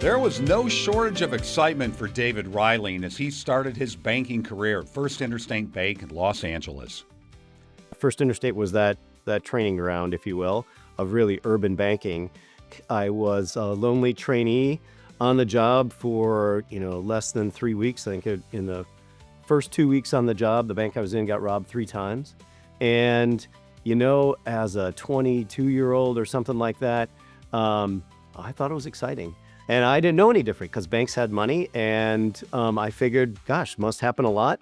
There was no shortage of excitement for David Reiling as he started his banking career at First Interstate Bank in Los Angeles. First Interstate was that training ground, if you will, of really urban banking. I was a lonely trainee on the job for less than 3 weeks. I think in the first 2 weeks on the job, the bank I was in got robbed 3 times. And as a 22-year-old or something like that, I thought it was exciting. And I didn't know any different because banks had money, and I figured, gosh, must happen a lot.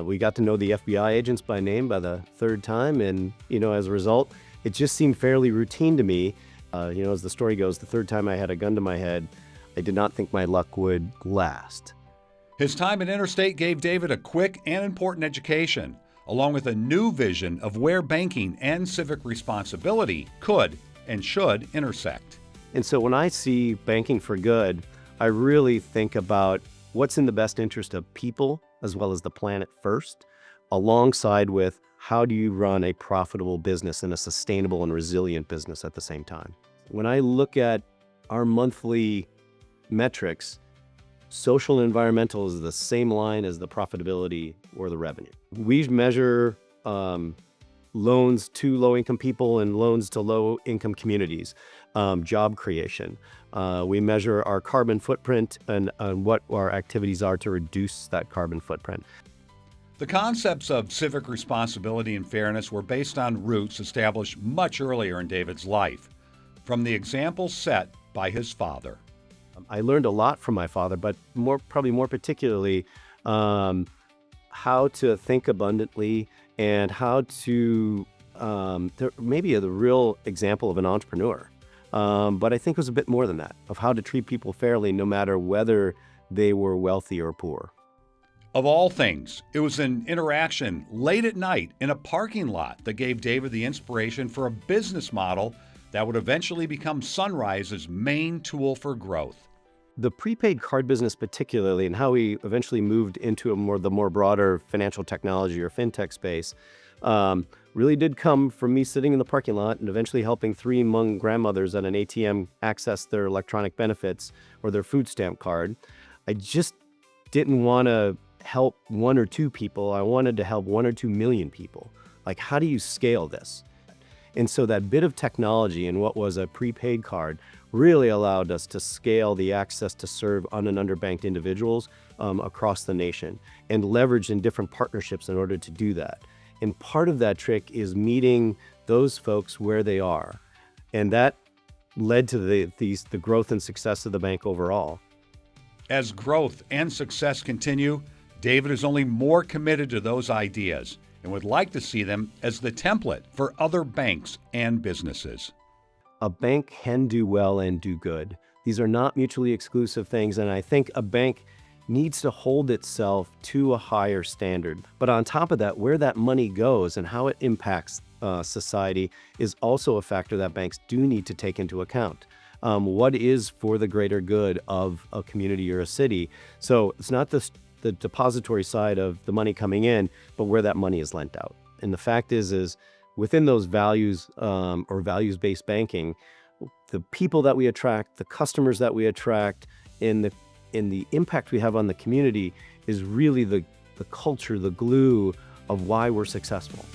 We got to know the FBI agents by name by the 3rd time, and as a result, it just seemed fairly routine to me. As the story goes, the 3rd time I had a gun to my head, I did not think my luck would last. His time at Interstate gave David a quick and important education, along with a new vision of where banking and civic responsibility could and should intersect. And so when I see banking for good, I really think about what's in the best interest of people as well as the planet first, alongside with how do you run a profitable business and a sustainable and resilient business at the same time. When I look at our monthly metrics, social and environmental is the same line as the profitability or the revenue. We measure loans to low-income people and loans to low-income communities, job creation. We measure our carbon footprint and what our activities are to reduce that carbon footprint. The concepts of civic responsibility and fairness were based on roots established much earlier in David's life, from the example set by his father. I learned a lot from my father, but probably more particularly, how to think abundantly and how to, maybe the real example of an entrepreneur. But I think it was a bit more than that, of how to treat people fairly no matter whether they were wealthy or poor. Of all things, it was an interaction late at night in a parking lot that gave David the inspiration for a business model that would eventually become Sunrise's main tool for growth. The prepaid card business particularly, and how we eventually moved into the more broader financial technology or fintech space, really did come from me sitting in the parking lot and eventually helping 3 Hmong grandmothers at an ATM access their electronic benefits or their food stamp card. I just didn't want to help 1 or 2 people. I wanted to help 1 or 2 million people. Like, how do you scale this? And so that bit of technology in what was a prepaid card really allowed us to scale the access to serve un- and underbanked individuals across the nation and leverage in different partnerships in order to do that. And part of that trick is meeting those folks where they are. And that led to the growth and success of the bank overall. As growth and success continue, David is only more committed to those ideas and would like to see them as the template for other banks and businesses. A bank can do well and do good. These are not mutually exclusive things, and I think a bank needs to hold itself to a higher standard. But on top of that, where that money goes and how it impacts society is also a factor that banks do need to take into account. What is for the greater good of a community or a city? So it's not the depository side of the money coming in, but where that money is lent out. And the fact is within those values or values-based banking, the people that we attract, the customers that we attract, and the impact we have on the community is really the culture, the glue of why we're successful.